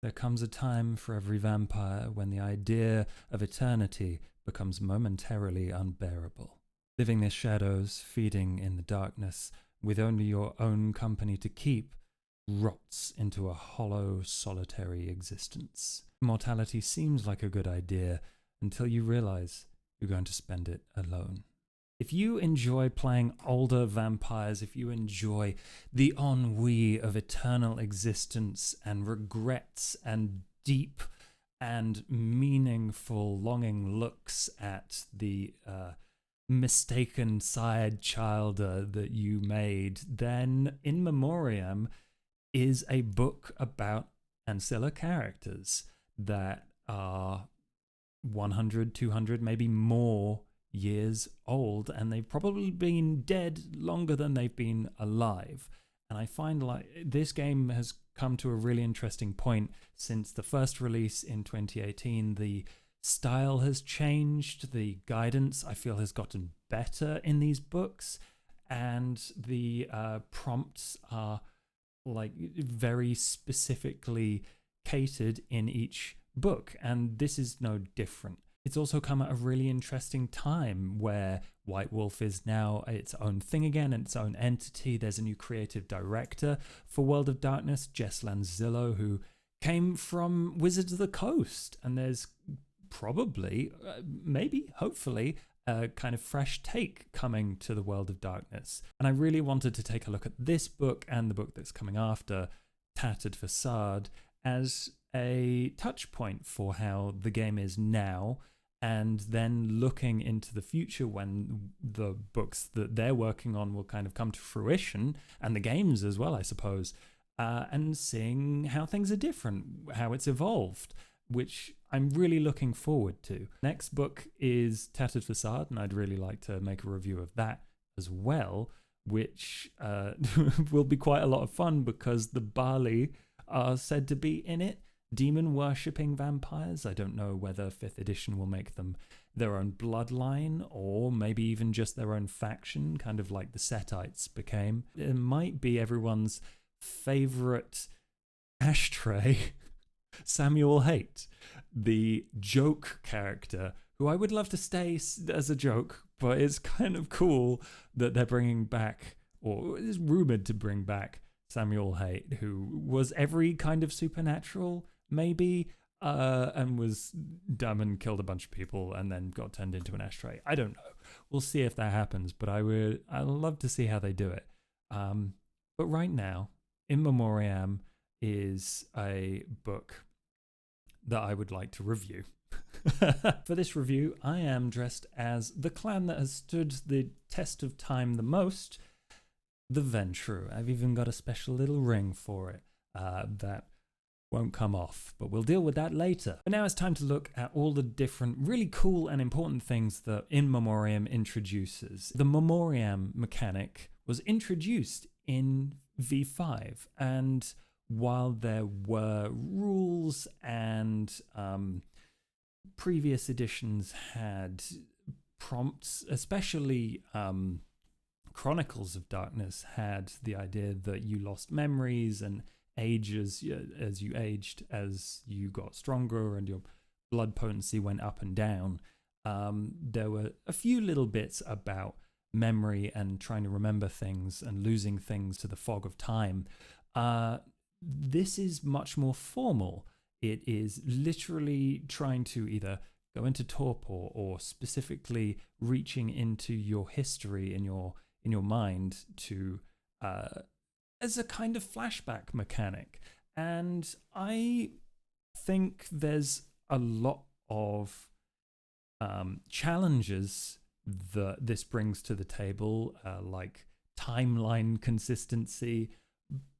There comes a time for every vampire when the idea of eternity becomes momentarily unbearable. Living in the shadows, feeding in the darkness, with only your own company to keep, rots into a hollow, solitary existence. Immortality seems like a good idea until you realize you're going to spend it alone. If you enjoy playing older vampires, if you enjoy the ennui of eternal existence and regrets and deep and meaningful longing looks at the mistaken side child that you made, then In Memoriam is a book about Ancilla characters that are 100, 200, maybe more years old, and they've probably been dead longer than they've been alive. And I find like this game has come to a really interesting point since the first release in 2018. The style has changed, the guidance I feel has gotten better in these books, and the prompts are like very specifically catered in each book, and this is no different. It's also come at a really interesting time where White Wolf is now its own thing again and its own entity. There's a new creative director for World of Darkness, Jess Lanzillo, who came from Wizards of the Coast, and there's probably, maybe, hopefully, a kind of fresh take coming to the World of Darkness. And I really wanted to take a look at this book and the book that's coming after, Tattered Facade, as a touch point for how the game is now, and then looking into the future when the books that they're working on will kind of come to fruition, and the games as well, I suppose, and seeing how things are different, how it's evolved, which I'm really looking forward to. Next book is Tattered Facade, and I'd really like to make a review of that as well, which will be quite a lot of fun because the Bali are said to be in it. Demon-worshipping vampires. I don't know whether 5th edition will make them their own bloodline or maybe even just their own faction, kind of like the Setites became. It might be everyone's favorite ashtray, Samuel Haight, the joke character, who I would love to stay as a joke, but it's kind of cool that they're bringing back, or is rumored to bring back, Samuel Haight, who was every kind of supernatural, maybe, and was dumb and killed a bunch of people and then got turned into an ashtray. I don't know. We'll see if that happens, but I'd love to see how they do it. But right now, In Memoriam is a book that I would like to review. For this review, I am dressed as the clan that has stood the test of time the most, the Ventrue. I've even got a special little ring for it that won't come off, but we'll deal with that later. But now it's time to look at all the different really cool and important things that In Memoriam introduces. The Memoriam mechanic was introduced in V5, and while there were rules and previous editions had prompts, especially Chronicles of Darkness had the idea that you lost memories and ages as you aged, as you got stronger and your blood potency went up and down. There were a few little bits about memory and trying to remember things and losing things to the fog of time. This is much more formal. It is literally trying to either go into torpor or specifically reaching into your history in your mind to as a kind of flashback mechanic. And I think there's a lot of challenges that this brings to the table, like timeline consistency,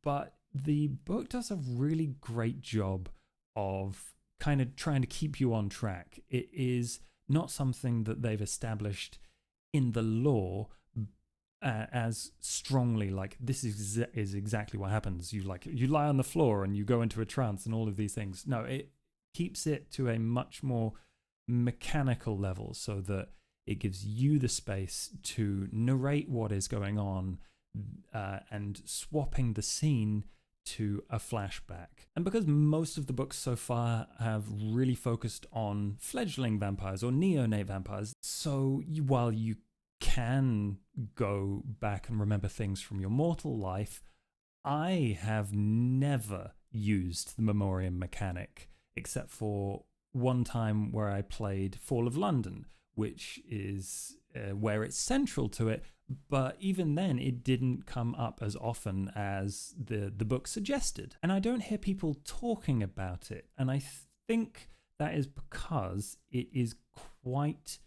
but the book does a really great job of kind of trying to keep you on track. It is not something that they've established in the lore as strongly, like this is exactly what happens. You lie on the floor and you go into a trance and all of these things. No, it keeps it to a much more mechanical level so that it gives you the space to narrate what is going on and swapping the scene to a flashback. And because most of the books so far have really focused on fledgling vampires or neonate vampires, so while you can go back and remember things from your mortal life, I have never used the Memoriam mechanic, except for one time where I played Fall of London, which is where it's central to it, but even then it didn't come up as often as the book suggested. And I don't hear people talking about it, and I think that is because it is quite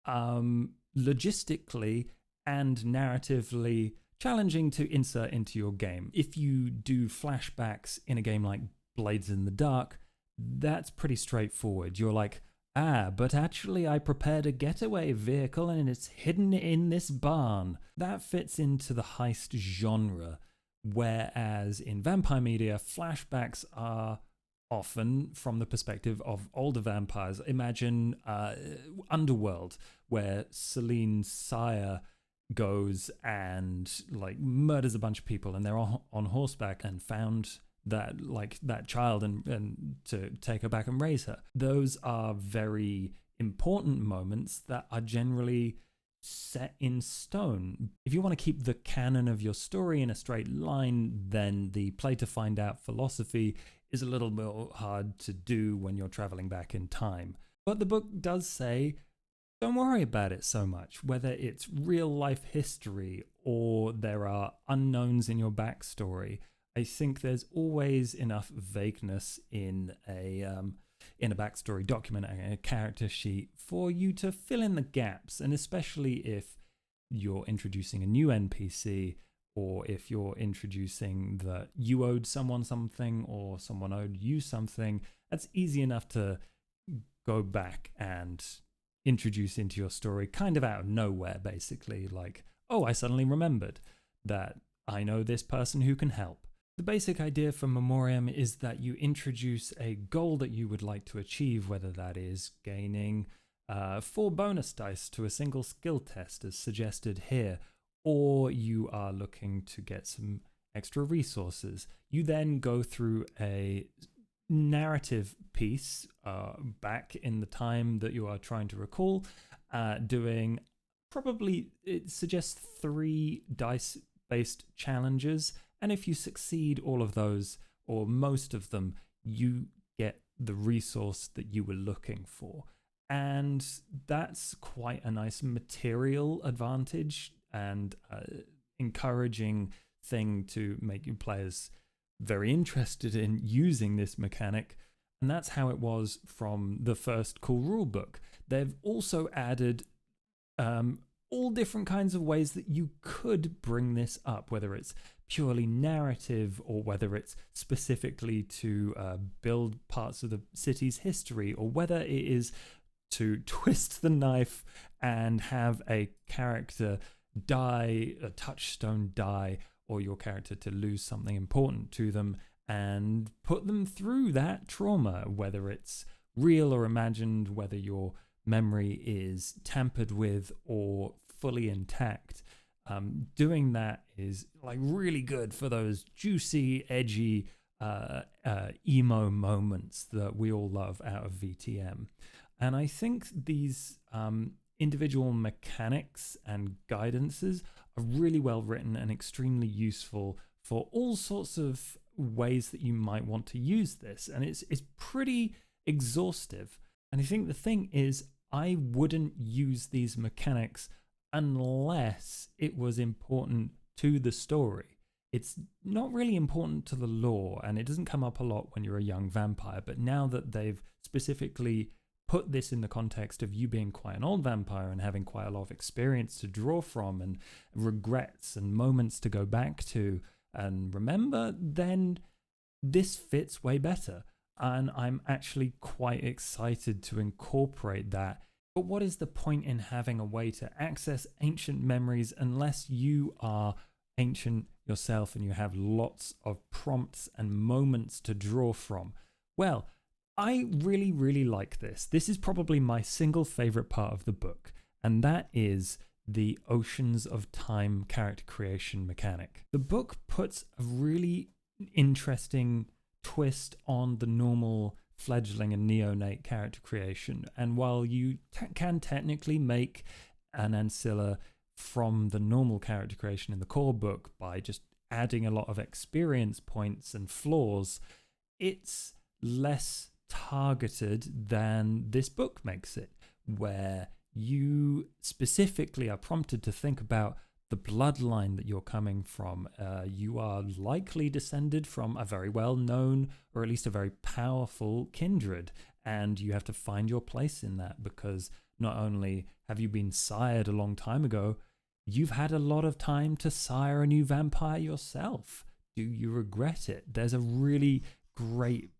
logistically and narratively challenging to insert into your game. If you do flashbacks in a game like Blades in the Dark, that's pretty straightforward. You're like, but actually I prepared a getaway vehicle and it's hidden in this barn. That fits into the heist genre, whereas in vampire media, flashbacks are often from the perspective of older vampires. Imagine Underworld, where Celine's sire goes and like murders a bunch of people, and they're on horseback and found that child and to take her back and raise her. Those are very important moments that are generally set in stone. If you want to keep the canon of your story in a straight line, then the play to find out philosophy is a little bit hard to do when you're traveling back in time. But the book does say, don't worry about it so much, whether it's real life history or there are unknowns in your backstory. I think there's always enough vagueness in a backstory document and a character sheet for you to fill in the gaps, and especially if you're introducing a new NPC, or if you're introducing that you owed someone something or someone owed you something, that's easy enough to go back and introduce into your story kind of out of nowhere, basically. Like, oh, I suddenly remembered that I know this person who can help. The basic idea for Memoriam is that you introduce a goal that you would like to achieve, whether that is gaining 4 bonus dice to a single skill test as suggested here, or you are looking to get some extra resources. You then go through a narrative piece back in the time that you are trying to recall, doing probably, it suggests 3 dice-based challenges, and if you succeed all of those, or most of them, you get the resource that you were looking for. And that's quite a nice material advantage and encouraging thing to make your players very interested in using this mechanic. And that's how it was from the first cool rulebook. They've also added all different kinds of ways that you could bring this up, whether it's purely narrative or whether it's specifically to build parts of the city's history, or whether it is to twist the knife and have a character die, a touchstone die, or your character to lose something important to them and put them through that trauma, whether it's real or imagined, whether your memory is tampered with or fully intact. Doing that is like really good for those juicy, edgy, emo moments that we all love out of VTM. And I think these individual mechanics and guidances are really well written and extremely useful for all sorts of ways that you might want to use this. And it's pretty exhaustive. And I think the thing is, I wouldn't use these mechanics unless it was important to the story. It's not really important to the lore, and it doesn't come up a lot when you're a young vampire. But now that they've specifically put this in the context of you being quite an old vampire and having quite a lot of experience to draw from and regrets and moments to go back to and remember, then this fits way better. And I'm actually quite excited to incorporate that. But what is the point in having a way to access ancient memories unless you are ancient yourself and you have lots of prompts and moments to draw from? Well, I really, really like this. This is probably my single favorite part of the book, and that is the Oceans of Time character creation mechanic. The book puts a really interesting twist on the normal fledgling and neonate character creation. And while you can technically make an Ancilla from the normal character creation in the core book by just adding a lot of experience points and flaws, it's less targeted than this book makes it, where you specifically are prompted to think about the bloodline that you're coming from. You are likely descended from a very well-known, or at least a very powerful kindred, and you have to find your place in that, because not only have you been sired a long time ago, you've had a lot of time to sire a new vampire yourself. Do you regret it? There's a really great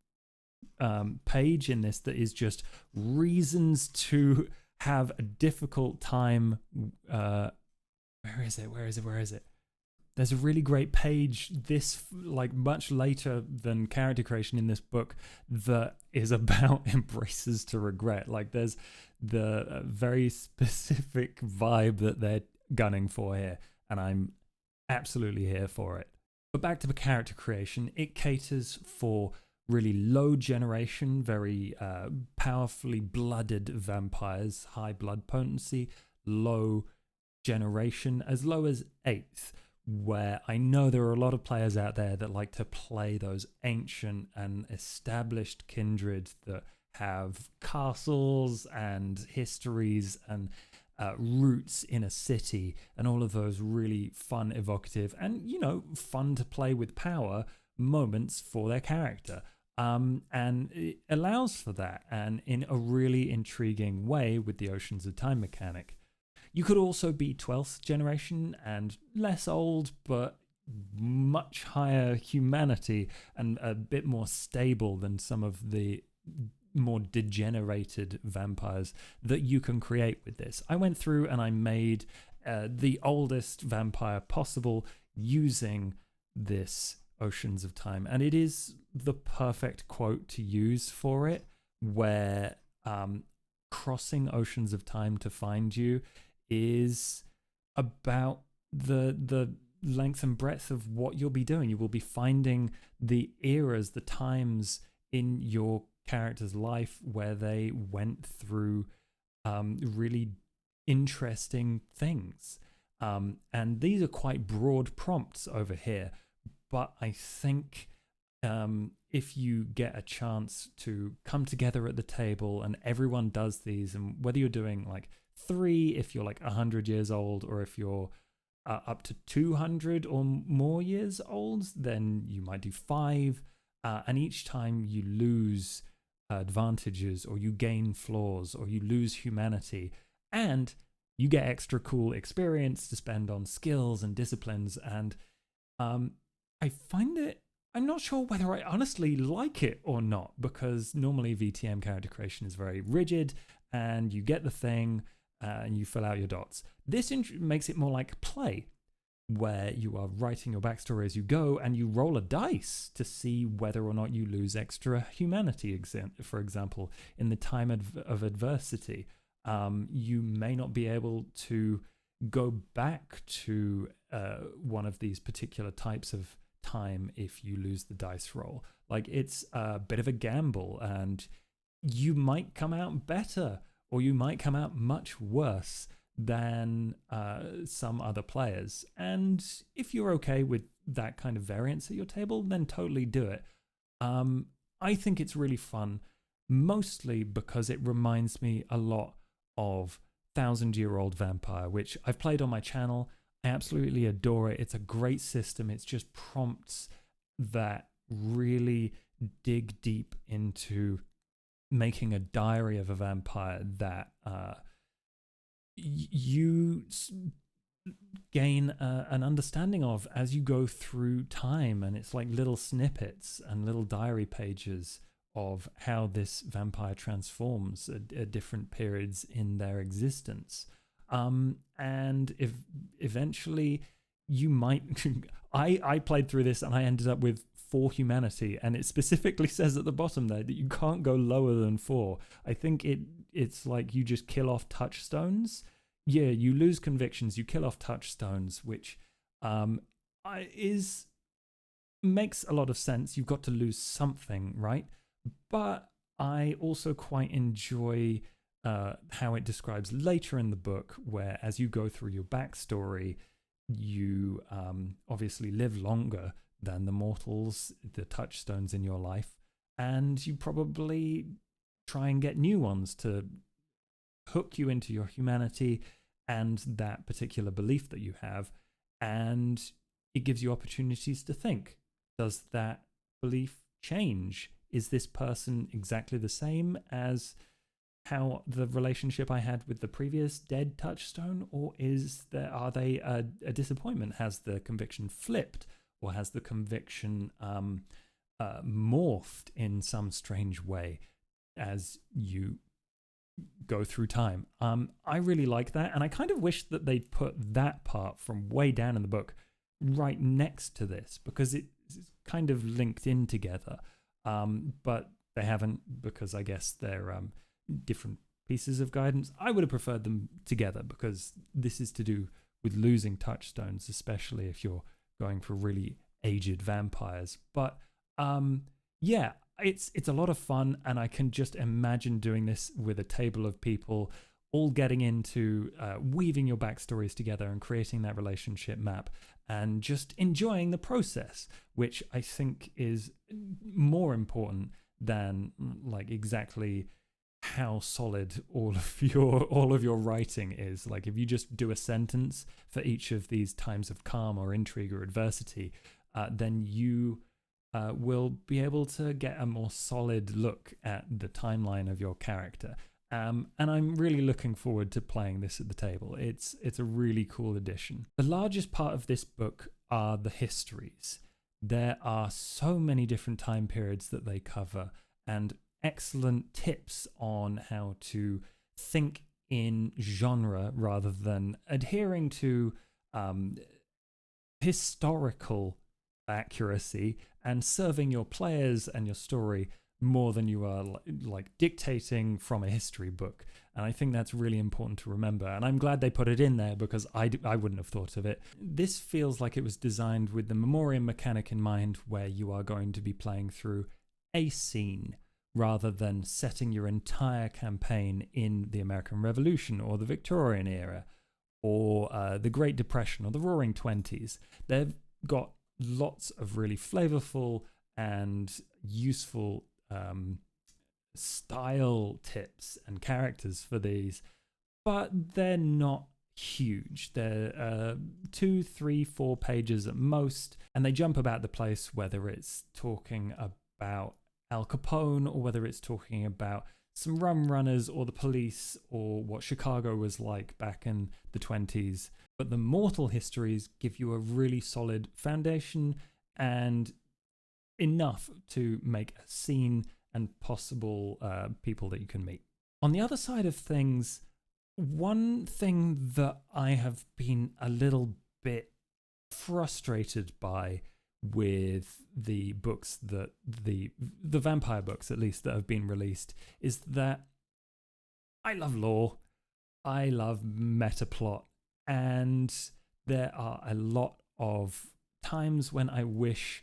page in this that is just reasons to have a difficult time. Where is it? There's a really great page, this like much later than character creation in this book, that is about embraces to regret. Like there's the very specific vibe that they're gunning for here, and I'm absolutely here for it. But back to the character creation, it caters for really low generation, very powerfully blooded vampires, high blood potency, low generation, as low as 8th, where I know there are a lot of players out there that like to play those ancient and established kindreds that have castles and histories and roots in a city, and all of those really fun, evocative, and fun to play with power moments for their character. And it allows for that, and in a really intriguing way with the Oceans of Time mechanic. You could also be 12th generation and less old, but much higher humanity and a bit more stable than some of the more degenerated vampires that you can create with this. I went through and I made the oldest vampire possible using this Oceans of Time, and it is the perfect quote to use for it, where crossing Oceans of Time to find you is about the length and breadth of what you'll be doing. You will be finding the eras, the times in your character's life where they went through really interesting things. And these are quite broad prompts over here, but I think if you get a chance to come together at the table and everyone does these, and whether you're doing like 3 if you're like 100 years old, or if you're up to 200 or more years old, then you might do 5, and each time you lose advantages, or you gain flaws, or you lose humanity, and you get extra cool experience to spend on skills and disciplines. And I find it, I'm not sure whether I honestly like it or not, because normally VTM character creation is very rigid, and you get the thing and you fill out your dots. This makes it more like play, where you are writing your backstory as you go, and you roll a dice to see whether or not you lose extra humanity. For example, in the time of adversity, you may not be able to go back to one of these particular types of time if you lose the dice roll. Like, it's a bit of a gamble, and you might come out better, or you might come out much worse than some other players. And if you're okay with that kind of variance at your table, then totally do it. I think it's really fun, mostly because it reminds me a lot of 1000-Year-Old Vampire, which I've played on my channel. I absolutely adore it. It's a great system. It's just prompts that really dig deep into making a diary of a vampire that you gain an understanding of as you go through time. And it's like little snippets and little diary pages of how this vampire transforms at different periods in their existence. And if eventually you might I played through this and I ended up with 4 humanity, and it specifically says at the bottom there that you can't go lower than 4. I think it's like you just kill off touchstones. Yeah, you lose convictions, you kill off touchstones, which is makes a lot of sense. You've got to lose something, right? But I also quite enjoy how it describes later in the book, where as you go through your backstory, you obviously live longer than the mortals, the touchstones in your life, and you probably try and get new ones to hook you into your humanity and that particular belief that you have, and it gives you opportunities to think. Does that belief change? Is this person exactly the same as how the relationship I had with the previous dead touchstone, or are they a disappointment? Has the conviction flipped, or has the conviction morphed in some strange way as you go through time? I really like that, and I kind of wish that they'd put that part from way down in the book right next to this, because it's kind of linked in together. But they haven't, because I guess they're different pieces of guidance. I would have preferred them together, because this is to do with losing touchstones, especially if you're going for really aged vampires. But yeah, it's a lot of fun, and I can just imagine doing this with a table of people all getting into weaving your backstories together and creating that relationship map, and just enjoying the process, which I think is more important than like exactly how solid all of your writing is. Like, if you just do a sentence for each of these times of calm or intrigue or adversity, then you will be able to get a more solid look at the timeline of your character. And I'm really looking forward to playing this at the table. It's a really cool addition. The largest part of this book are the histories. There are so many different time periods that they cover, and excellent tips on how to think in genre rather than adhering to historical accuracy and serving your players and your story more than you are like dictating from a history book. And I think that's really important to remember, and I'm glad they put it in there, because I wouldn't have thought of it. This feels like it was designed with the Memoriam mechanic in mind, where you are going to be playing through a scene rather than setting your entire campaign in the American Revolution or the Victorian era or the Great Depression or the Roaring Twenties. They've got lots of really flavorful and useful style tips and characters for these, but they're not huge. They're 2, 3, 4 pages at most, and they jump about the place, whether it's talking about Al Capone or whether it's talking about some rum runners or the police or what Chicago was like back in the 20s. But the mortal histories give you a really solid foundation and enough to make a scene and possible people that you can meet. On the other side of things, one thing that I have been a little bit frustrated by with the books that the vampire books, at least, that have been released, is that I love lore, I love meta plot, and there are a lot of times when I wish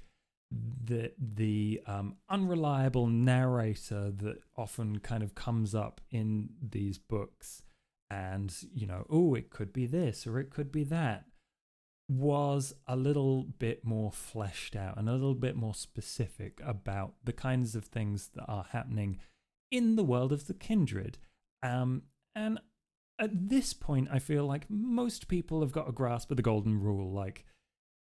that the unreliable narrator that often kind of comes up in these books, and oh, it could be this or it could be that, was a little bit more fleshed out and a little bit more specific about the kinds of things that are happening in the world of the Kindred. And at this point, I feel like most people have got a grasp of the golden rule. Like,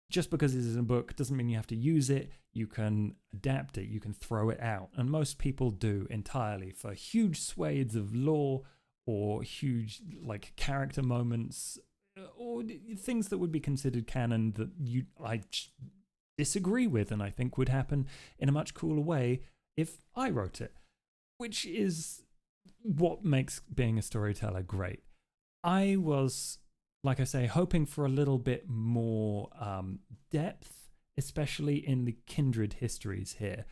just because it is in a book doesn't mean you have to use it. You can adapt it, you can throw it out. And most people do entirely for huge swathes of lore or huge like character moments or things that would be considered canon that I disagree with and I think would happen in a much cooler way if I wrote it, which is what makes being a storyteller great. I was, like I say, hoping for a little bit more depth, especially in the Kindred histories here.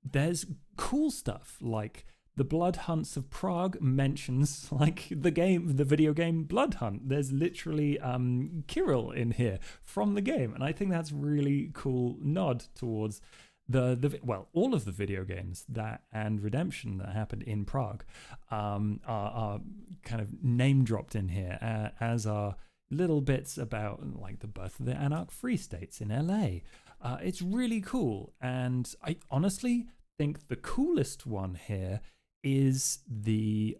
There's cool stuff like The Blood Hunts of Prague mentions like the video game Blood Hunt. There's literally Kirill in here from the game, and I think that's really cool nod towards all of the video games and Redemption that happened in Prague are kind of name dropped in here, as are little bits about like the birth of the Anarch Free States in LA. It's really cool, and I honestly think the coolest one here is the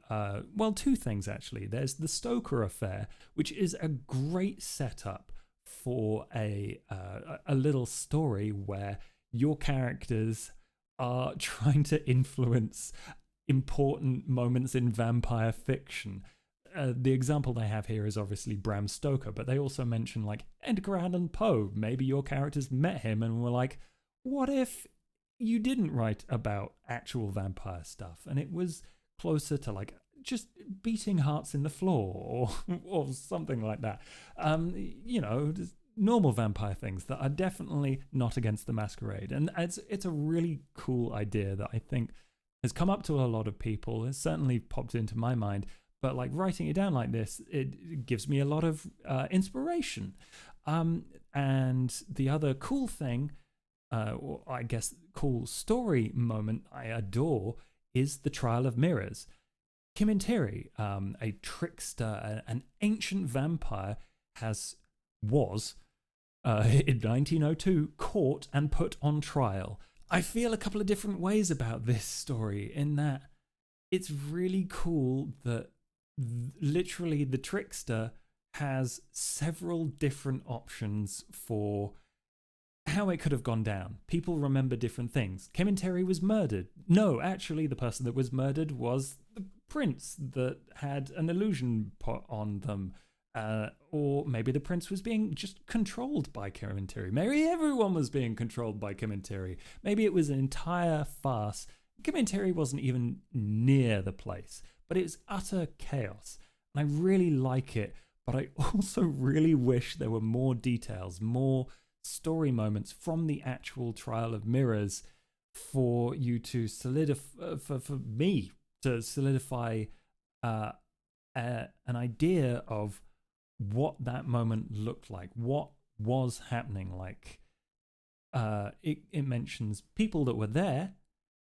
two things actually. There's the Stoker affair, which is a great setup for a little story where your characters are trying to influence important moments in vampire fiction. The example they have here is obviously Bram Stoker, but they also mention like Edgar Allan Poe. Maybe your characters met him and were like, what if you didn't write about actual vampire stuff and it was closer to like just beating hearts in the floor or something like that? Just normal vampire things that are definitely not against the masquerade. And it's a really cool idea that I think has come up to a lot of people. It's certainly popped into my mind. But like writing it down like this, it gives me a lot of inspiration. And the other cool thing, or I guess cool story moment I adore, is the Trial of Mirrors. Kiminteri, a trickster, an ancient vampire, was in 1902 caught and put on trial. I feel a couple of different ways about this story in that it's really cool that literally the trickster has several different options for how it could have gone down. People remember different things. Kiminteri was murdered. No, actually the person that was murdered was the prince that had an illusion put on them. Or maybe the prince was being just controlled by Kiminteri. Maybe everyone was being controlled by Kiminteri. Maybe it was an entire farce. Kiminteri wasn't even near the place, but it was utter chaos. And I really like it, but I also really wish there were more details, more story moments from the actual Trial of Mirrors for you to solidify, for me to solidify an idea of what that moment looked like, what was happening. Like it mentions people that were there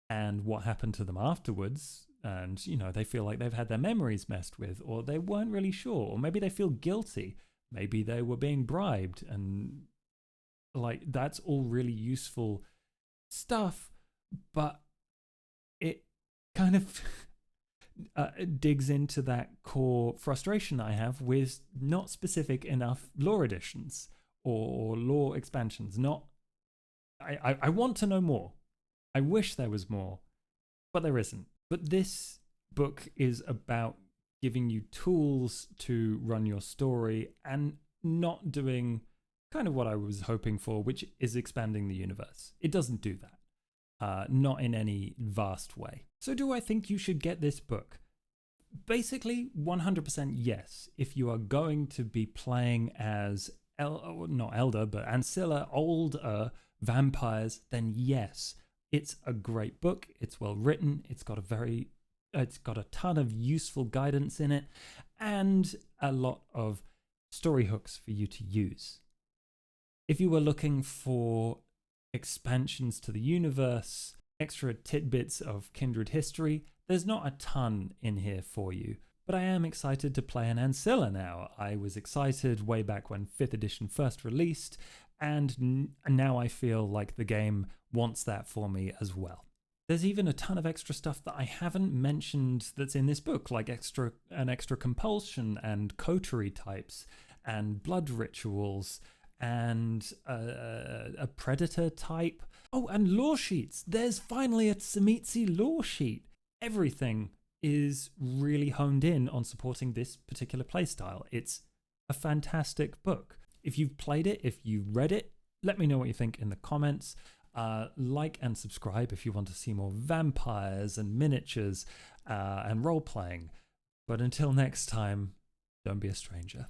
and what happened to them afterwards, and they feel like they've had their memories messed with, or they weren't really sure, or maybe they feel guilty, maybe they were being bribed, and like that's all really useful stuff, but it kind of digs into that core frustration I have with not specific enough lore additions or lore expansions. I want to know more. I wish there was more, but there isn't. But this book is about giving you tools to run your story and not doing kind of what I was hoping for, which is expanding the universe. It doesn't do that. Not in any vast way. So do I think you should get this book? Basically, 100% yes. If you are going to be playing as, not elder, but Ancilla, older vampires, then yes. It's a great book. It's well written. It's got a ton of useful guidance in it and a lot of story hooks for you to use. If you were looking for expansions to the universe, extra tidbits of Kindred history, there's not a ton in here for you. But I am excited to play an Ancilla now. I was excited way back when 5th edition first released, and now I feel like the game wants that for me as well. There's even a ton of extra stuff that I haven't mentioned that's in this book, like an extra compulsion and coterie types and blood rituals and a predator type. Oh, and lore sheets. There's finally a Tzimisce lore sheet. Everything is really honed in on supporting this particular playstyle. It's a fantastic book. If you've played it, if you read it, let me know what you think in the comments. Like and subscribe if you want to see more vampires and miniatures and role-playing. But until next time, don't be a stranger.